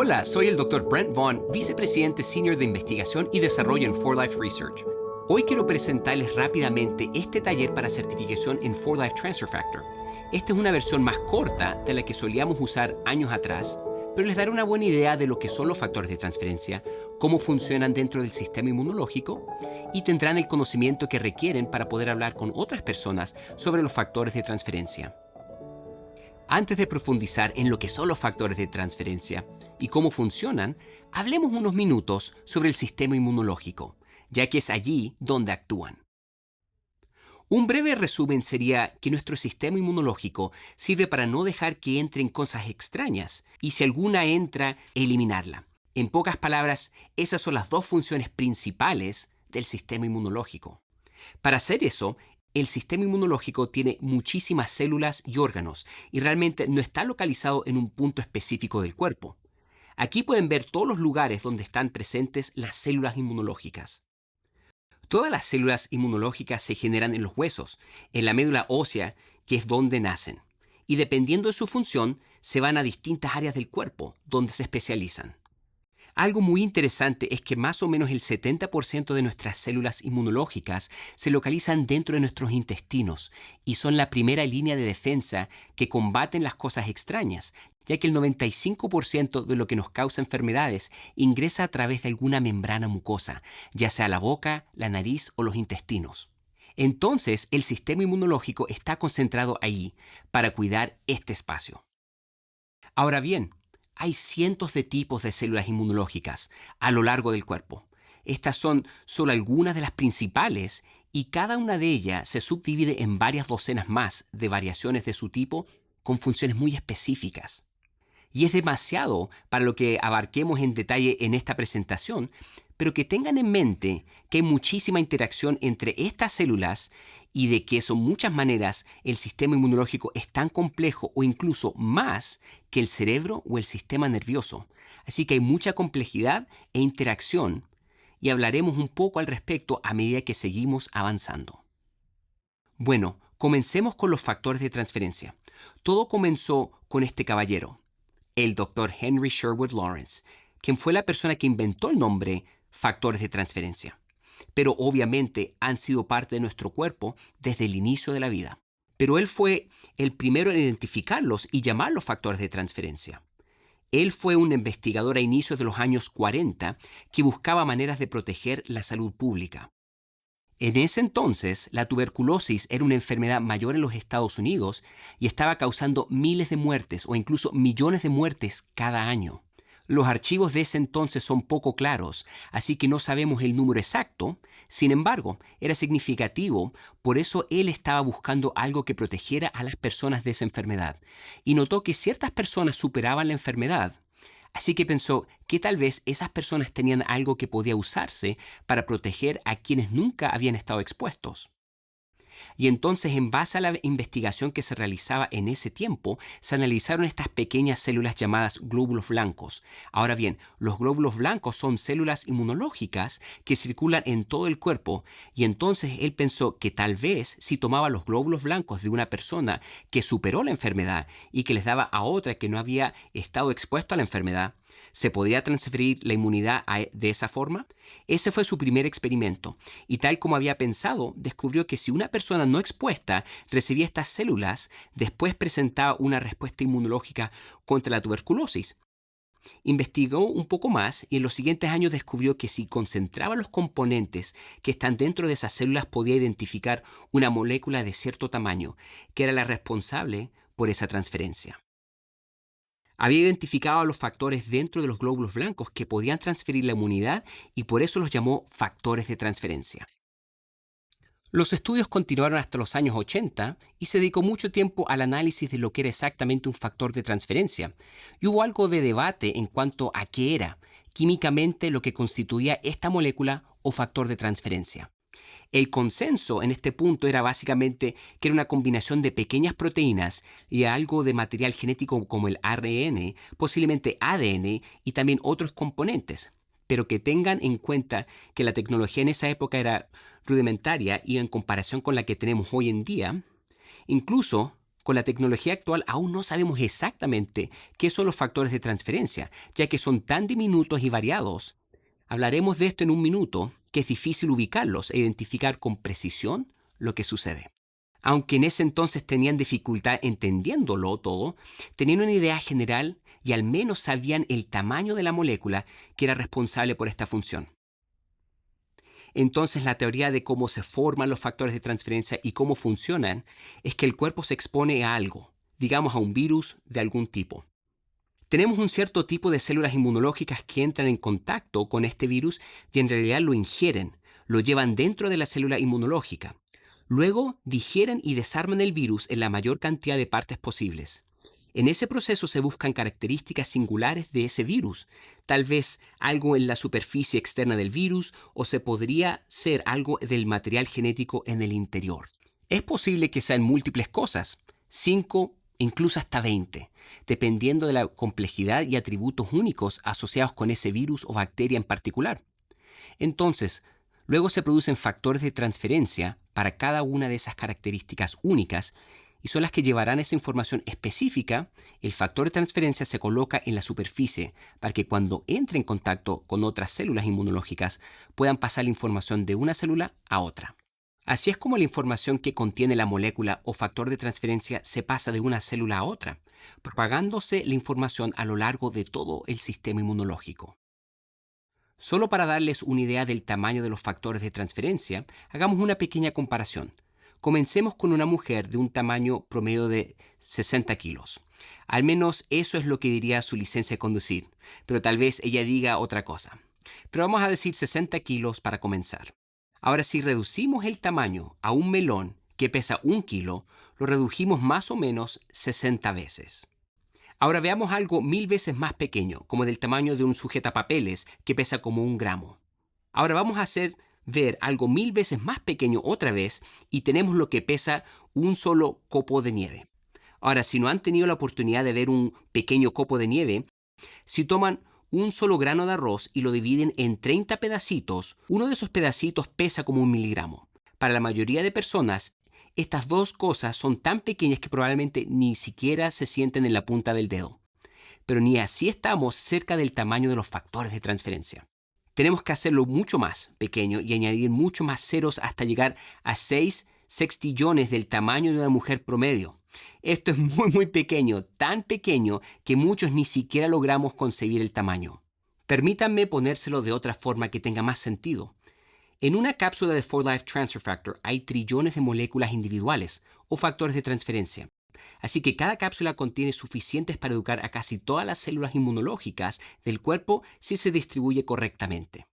Hola, soy el Dr. Brent Vaughn, vicepresidente senior de investigación y desarrollo en 4Life Research. Hoy quiero presentarles rápidamente este taller para certificación en 4Life Transfer Factor. Esta es una versión más corta de la que solíamos usar años atrás, pero les dará una buena idea de lo que son los factores de transferencia, cómo funcionan dentro del sistema inmunológico y tendrán el conocimiento que requieren para poder hablar con otras personas sobre los factores de transferencia. Antes de profundizar en lo que son los factores de transferencia y cómo funcionan, hablemos unos minutos sobre el sistema inmunológico, ya que es allí donde actúan. Un breve resumen sería que nuestro sistema inmunológico sirve para no dejar que entren cosas extrañas y si alguna entra, eliminarla. En pocas palabras, esas son las dos funciones principales del sistema inmunológico. Para hacer eso, el sistema inmunológico tiene muchísimas células y órganos y realmente no está localizado en un punto específico del cuerpo. Aquí pueden ver todos los lugares donde están presentes las células inmunológicas. Todas las células inmunológicas se generan en los huesos, en la médula ósea, que es donde nacen. Y dependiendo de su función, se van a distintas áreas del cuerpo, donde se especializan. Algo muy interesante es que más o menos el 70% de nuestras células inmunológicas se localizan dentro de nuestros intestinos y son la primera línea de defensa que combaten las cosas extrañas, ya que el 95% de lo que nos causa enfermedades ingresa a través de alguna membrana mucosa, ya sea la boca, la nariz o los intestinos. Entonces, el sistema inmunológico está concentrado ahí para cuidar este espacio. Ahora bien, hay cientos de tipos de células inmunológicas a lo largo del cuerpo. Estas son solo algunas de las principales y cada una de ellas se subdivide en varias docenas más de variaciones de su tipo con funciones muy específicas. Y es demasiado para lo que abarquemos en detalle en esta presentación, pero que tengan en mente que hay muchísima interacción entre estas células y de que son muchas maneras el sistema inmunológico es tan complejo o incluso más que el cerebro o el sistema nervioso. Así que hay mucha complejidad e interacción y hablaremos un poco al respecto a medida que seguimos avanzando. Bueno, comencemos con los factores de transferencia. Todo comenzó con este caballero, el Dr. Henry Sherwood Lawrence, quien fue la persona que inventó el nombre factores de transferencia. Pero obviamente han sido parte de nuestro cuerpo desde el inicio de la vida. Pero él fue el primero en identificarlos y llamarlos factores de transferencia. Él fue un investigador a inicios de los años 40 que buscaba maneras de proteger la salud pública. En ese entonces, la tuberculosis era una enfermedad mayor en los Estados Unidos y estaba causando miles de muertes o incluso millones de muertes cada año. Los archivos de ese entonces son poco claros, así que no sabemos el número exacto. Sin embargo, era significativo, por eso él estaba buscando algo que protegiera a las personas de esa enfermedad. Y notó que ciertas personas superaban la enfermedad. Así que pensó que tal vez esas personas tenían algo que podía usarse para proteger a quienes nunca habían estado expuestos. Y entonces, en base a la investigación que se realizaba en ese tiempo, se analizaron estas pequeñas células llamadas glóbulos blancos. Ahora bien, los glóbulos blancos son células inmunológicas que circulan en todo el cuerpo, y entonces él pensó que tal vez si tomaba los glóbulos blancos de una persona que superó la enfermedad y que les daba a otra que no había estado expuesto a la enfermedad, ¿se podía transferir la inmunidad de esa forma? Ese fue su primer experimento, y tal como había pensado, descubrió que si una persona no expuesta recibía estas células, después presentaba una respuesta inmunológica contra la tuberculosis. Investigó un poco más y en los siguientes años descubrió que si concentraba los componentes que están dentro de esas células podía identificar una molécula de cierto tamaño, que era la responsable por esa transferencia. Había identificado a los factores dentro de los glóbulos blancos que podían transferir la inmunidad y por eso los llamó factores de transferencia. Los estudios continuaron hasta los años 80 y se dedicó mucho tiempo al análisis de lo que era exactamente un factor de transferencia. Y hubo algo de debate en cuanto a qué era químicamente lo que constituía esta molécula o factor de transferencia. El consenso en este punto era básicamente que era una combinación de pequeñas proteínas y algo de material genético como el ARN, posiblemente ADN y también otros componentes. Pero que tengan en cuenta que la tecnología en esa época era rudimentaria y en comparación con la que tenemos hoy en día, incluso Con la tecnología actual aún no sabemos exactamente qué son los factores de transferencia, ya que son tan diminutos y variados. Hablaremos de esto en un minuto, que es difícil ubicarlos e identificar con precisión lo que sucede. Aunque en ese entonces tenían dificultad entendiéndolo todo, tenían una idea general y al menos sabían el tamaño de la molécula que era responsable por esta función. Entonces, la teoría de cómo se forman los factores de transferencia y cómo funcionan es que el cuerpo se expone a algo, digamos a un virus de algún tipo. Tenemos un cierto tipo de células inmunológicas que entran en contacto con este virus y en realidad lo ingieren, lo llevan dentro de la célula inmunológica. Luego digieren y desarman el virus en la mayor cantidad de partes posibles. En ese proceso se buscan características singulares de ese virus, tal vez algo en la superficie externa del virus o se podría ser algo del material genético en el interior. Es posible que sean múltiples cosas, 5, incluso hasta 20, dependiendo de la complejidad y atributos únicos asociados con ese virus o bacteria en particular. Entonces, luego se producen factores de transferencia para cada una de esas características únicas y son las que llevarán esa información específica. El factor de transferencia se coloca en la superficie para que cuando entre en contacto con otras células inmunológicas puedan pasar la información de una célula a otra. Así es como la información que contiene la molécula o factor de transferencia se pasa de una célula a otra, propagándose la información a lo largo de todo el sistema inmunológico. Solo para darles una idea del tamaño de los factores de transferencia, hagamos una pequeña comparación. Comencemos con una mujer de un tamaño promedio de 60 kilos. Al menos eso es lo que diría su licencia de conducir, pero tal vez ella diga otra cosa. Pero vamos a decir 60 kilos para comenzar. Ahora, si reducimos el tamaño a un melón que pesa 1 kilo, lo redujimos más o menos 60 veces. Ahora veamos algo 1000 veces más pequeño, como del tamaño de un sujetapapeles que pesa como 1 gramo. Ahora vamos a hacer ver algo 1000 veces más pequeño otra vez y tenemos lo que pesa un solo copo de nieve. Ahora, si no han tenido la oportunidad de ver un pequeño copo de nieve, si toman un solo grano de arroz y lo dividen en 30 pedacitos, uno de esos pedacitos pesa como 1 miligramo. Para la mayoría de personas, estas dos cosas son tan pequeñas que probablemente ni siquiera se sienten en la punta del dedo. Pero ni así estamos cerca del tamaño de los factores de transferencia. Tenemos que hacerlo mucho más pequeño y añadir mucho más ceros hasta llegar a 6 sextillones del tamaño de una mujer promedio. Esto es muy pequeño, tan pequeño que muchos ni siquiera logramos concebir el tamaño. Permítanme ponérselo de otra forma que tenga más sentido. En una cápsula de 4Life Transfer Factor hay trillones de moléculas individuales o factores de transferencia. Así que cada cápsula contiene suficientes para educar a casi todas las células inmunológicas del cuerpo si se distribuye correctamente.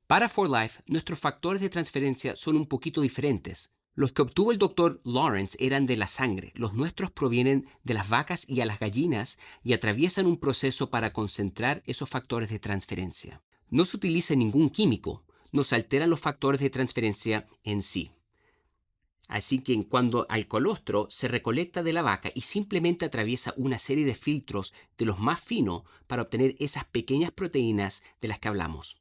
Para 4Life, nuestros factores de transferencia son un poquito diferentes. Los que obtuvo el Dr. Lawrence eran de la sangre, los nuestros provienen de las vacas y a las gallinas y atraviesan un proceso para concentrar esos factores de transferencia. No se utiliza ningún químico, no se alteran los factores de transferencia en sí. Así que cuando al colostro se recolecta de la vaca y simplemente atraviesa una serie de filtros de los más finos para obtener esas pequeñas proteínas de las que hablamos.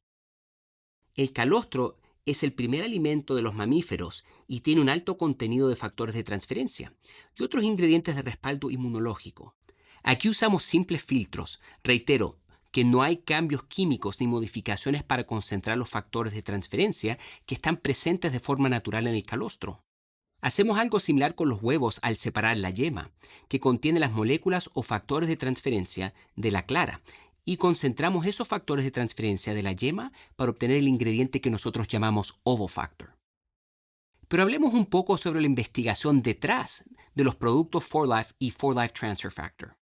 El calostro es el primer alimento de los mamíferos y tiene un alto contenido de factores de transferencia y otros ingredientes de respaldo inmunológico. Aquí usamos simples filtros. Reitero que no hay cambios químicos ni modificaciones para concentrar los factores de transferencia que están presentes de forma natural en el calostro. Hacemos algo similar con los huevos al separar la yema, que contiene las moléculas o factores de transferencia de la clara, y concentramos esos factores de transferencia de la yema para obtener el ingrediente que nosotros llamamos ovofactor. Pero hablemos un poco sobre la investigación detrás de los productos 4Life y 4Life Transfer Factor.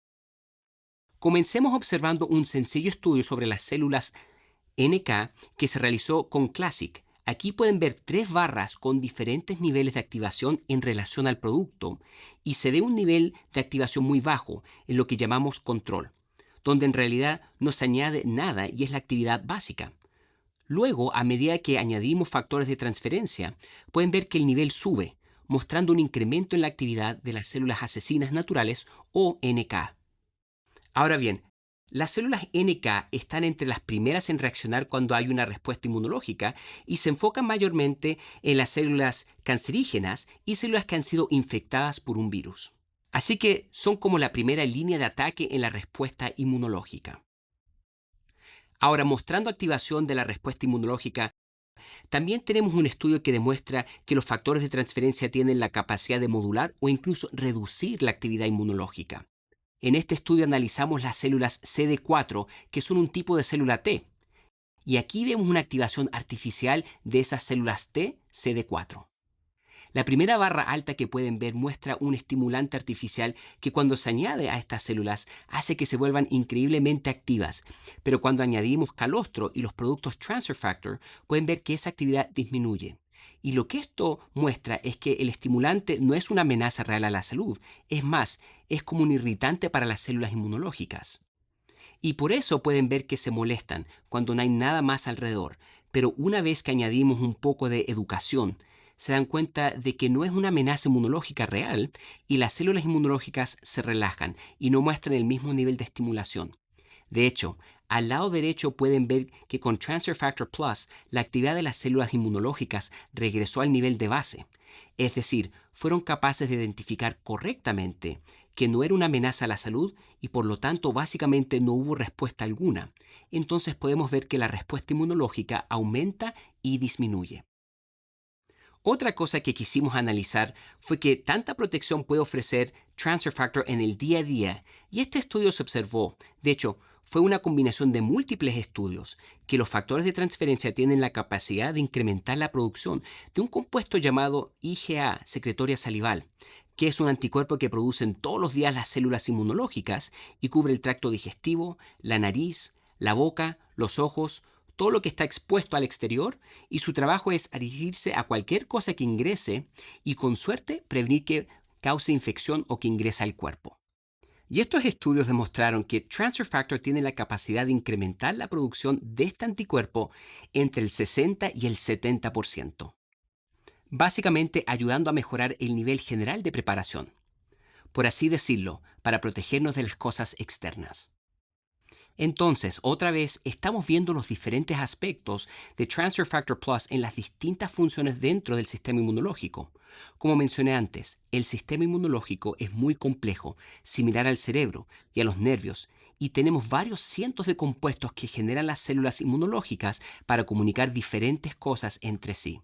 Comencemos observando un sencillo estudio sobre las células NK que se realizó con Classic. Aquí pueden ver 3 barras con diferentes niveles de activación en relación al producto y se ve un nivel de activación muy bajo en lo que llamamos control, donde en realidad no se añade nada y es la actividad básica. Luego, a medida que añadimos factores de transferencia, pueden ver que el nivel sube, mostrando un incremento en la actividad de las células asesinas naturales o NK. Ahora bien, las células NK están entre las primeras en reaccionar cuando hay una respuesta inmunológica y se enfocan mayormente en las células cancerígenas y células que han sido infectadas por un virus. Así que son como la primera línea de ataque en la respuesta inmunológica. Ahora, mostrando activación de la respuesta inmunológica, también tenemos un estudio que demuestra que los factores de transferencia tienen la capacidad de modular o incluso reducir la actividad inmunológica. En este estudio analizamos las células CD4, que son un tipo de célula T, y aquí vemos una activación artificial de esas células T CD4. La primera barra alta que pueden ver muestra un estimulante artificial que cuando se añade a estas células hace que se vuelvan increíblemente activas, pero cuando añadimos calostro y los productos transfer factor pueden ver que esa actividad disminuye. Y lo que esto muestra es que el estimulante no es una amenaza real a la salud, es más, es como un irritante para las células inmunológicas. Y por eso pueden ver que se molestan cuando no hay nada más alrededor, pero una vez que añadimos un poco de educación, se dan cuenta de que no es una amenaza inmunológica real y las células inmunológicas se relajan y no muestran el mismo nivel de estimulación. De hecho, al lado derecho pueden ver que con Transfer Factor Plus la actividad de las células inmunológicas regresó al nivel de base. Es decir, fueron capaces de identificar correctamente que no era una amenaza a la salud y por lo tanto básicamente no hubo respuesta alguna. Entonces podemos ver que la respuesta inmunológica aumenta y disminuye. Otra cosa que quisimos analizar fue que tanta protección puede ofrecer Transfer Factor en el día a día, y este estudio se observó, de hecho, fue una combinación de múltiples estudios, que los factores de transferencia tienen la capacidad de incrementar la producción de un compuesto llamado IgA secretoria salival, que es un anticuerpo que producen todos los días las células inmunológicas y cubre el tracto digestivo, la nariz, la boca, los ojos, todo lo que está expuesto al exterior, y su trabajo es adherirse a cualquier cosa que ingrese y con suerte prevenir que cause infección o que ingrese al cuerpo. Y estos estudios demostraron que Transfer Factor tiene la capacidad de incrementar la producción de este anticuerpo entre el 60 y el 70%, básicamente ayudando a mejorar el nivel general de preparación, por así decirlo, para protegernos de las cosas externas. Entonces, otra vez, estamos viendo los diferentes aspectos de Transfer Factor Plus en las distintas funciones dentro del sistema inmunológico. Como mencioné antes, el sistema inmunológico es muy complejo, similar al cerebro y a los nervios, y tenemos varios cientos de compuestos que generan las células inmunológicas para comunicar diferentes cosas entre sí.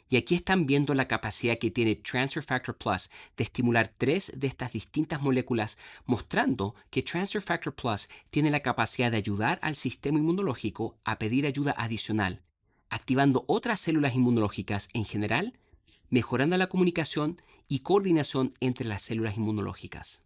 Y aquí están viendo la capacidad que tiene Transfer Factor Plus de estimular 3 de estas distintas moléculas, mostrando que Transfer Factor Plus tiene la capacidad de ayudar al sistema inmunológico a pedir ayuda adicional, activando otras células inmunológicas en general, mejorando la comunicación y coordinación entre las células inmunológicas.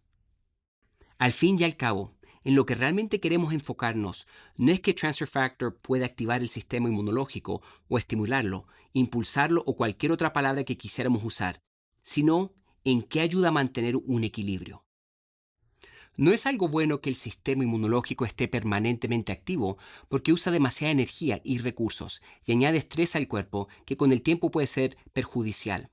Al fin y al cabo, en lo que realmente queremos enfocarnos no es que Transfer Factor pueda activar el sistema inmunológico o estimularlo, impulsarlo o cualquier otra palabra que quisiéramos usar, sino en qué ayuda a mantener un equilibrio. No es algo bueno que el sistema inmunológico esté permanentemente activo porque usa demasiada energía y recursos y añade estrés al cuerpo que con el tiempo puede ser perjudicial.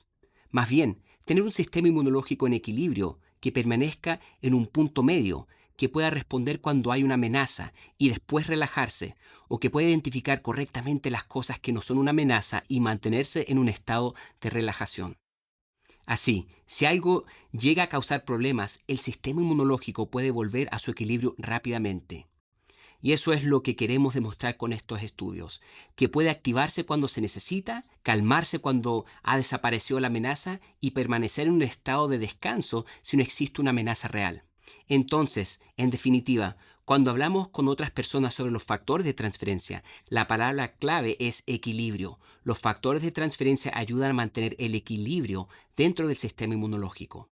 Más bien, tener un sistema inmunológico en equilibrio que permanezca en un punto medio, que pueda responder cuando hay una amenaza y después relajarse, o que pueda identificar correctamente las cosas que no son una amenaza y mantenerse en un estado de relajación. Así, si algo llega a causar problemas, el sistema inmunológico puede volver a su equilibrio rápidamente. Y eso es lo que queremos demostrar con estos estudios, que puede activarse cuando se necesita, calmarse cuando ha desaparecido la amenaza y permanecer en un estado de descanso si no existe una amenaza real. Entonces, en definitiva, cuando hablamos con otras personas sobre los factores de transferencia, la palabra clave es equilibrio. Los factores de transferencia ayudan a mantener el equilibrio dentro del sistema inmunológico.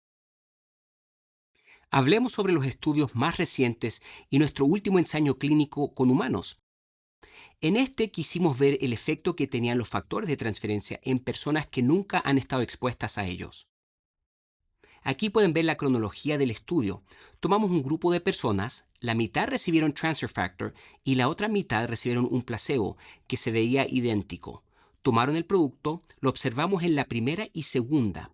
Hablemos sobre los estudios más recientes y nuestro último ensayo clínico con humanos. En este quisimos ver el efecto que tenían los factores de transferencia en personas que nunca han estado expuestas a ellos. Aquí pueden ver la cronología del estudio. Tomamos un grupo de personas, la mitad recibieron Transfer Factor y la otra mitad recibieron un placebo que se veía idéntico. Tomaron el producto, lo observamos en la primera y segunda.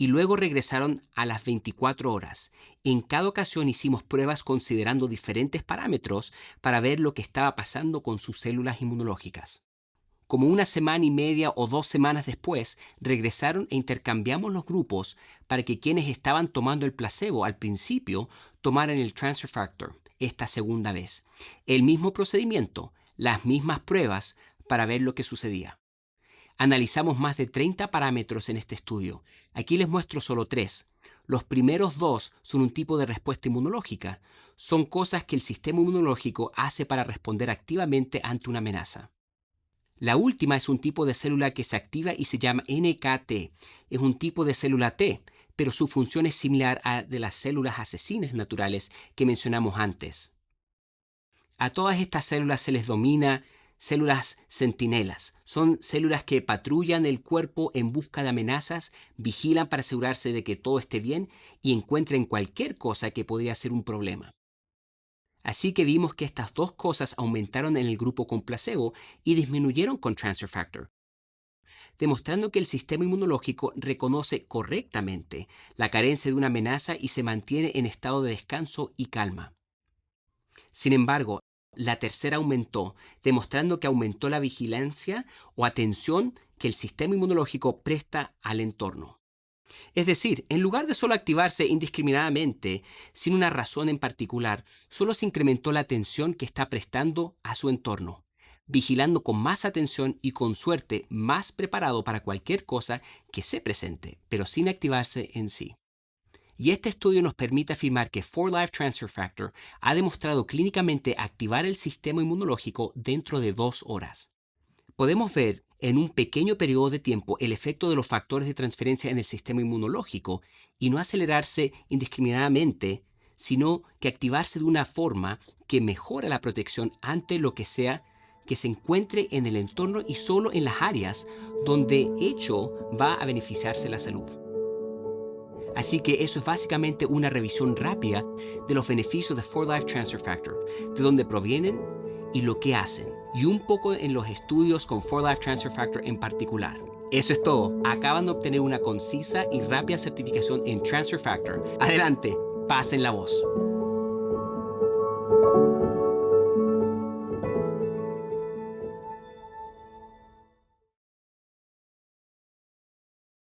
y luego regresaron a las 24 horas. En cada ocasión hicimos pruebas considerando diferentes parámetros para ver lo que estaba pasando con sus células inmunológicas. Como una semana y media o 2 semanas después, regresaron e intercambiamos los grupos para que quienes estaban tomando el placebo al principio tomaran el transfer factor esta segunda vez. El mismo procedimiento, las mismas pruebas para ver lo que sucedía. Analizamos más de 30 parámetros en este estudio. Aquí les muestro solo 3. Los primeros 2 son un tipo de respuesta inmunológica. Son cosas que el sistema inmunológico hace para responder activamente ante una amenaza. La última es un tipo de célula que se activa y se llama NKT. Es un tipo de célula T, pero su función es similar a la de las células asesinas naturales que mencionamos antes. A todas estas células se les denomina células centinelas. Son células que patrullan el cuerpo en busca de amenazas, vigilan para asegurarse de que todo esté bien y encuentren cualquier cosa que podría ser un problema. Así que vimos que estas dos cosas aumentaron en el grupo con placebo y disminuyeron con transfer factor, demostrando que el sistema inmunológico reconoce correctamente la carencia de una amenaza y se mantiene en estado de descanso y calma. Sin embargo, la tercera aumentó, demostrando que aumentó la vigilancia o atención que el sistema inmunológico presta al entorno. Es decir, en lugar de solo activarse indiscriminadamente, sin una razón en particular, solo se incrementó la atención que está prestando a su entorno, vigilando con más atención y con suerte más preparado para cualquier cosa que se presente, pero sin activarse en sí. Y este estudio nos permite afirmar que 4-Life Transfer Factor ha demostrado clínicamente activar el sistema inmunológico dentro de 2 horas. Podemos ver en un pequeño periodo de tiempo el efecto de los factores de transferencia en el sistema inmunológico y no acelerarse indiscriminadamente, sino que activarse de una forma que mejora la protección ante lo que sea que se encuentre en el entorno y solo en las áreas donde hecho va a beneficiarse la salud. Así que eso es básicamente una revisión rápida de los beneficios de 4-Life Transfer Factor, de dónde provienen y lo que hacen, y un poco en los estudios con 4-Life Transfer Factor en particular. Eso es todo. Acaban de obtener una concisa y rápida certificación en Transfer Factor. Adelante, pasen la voz.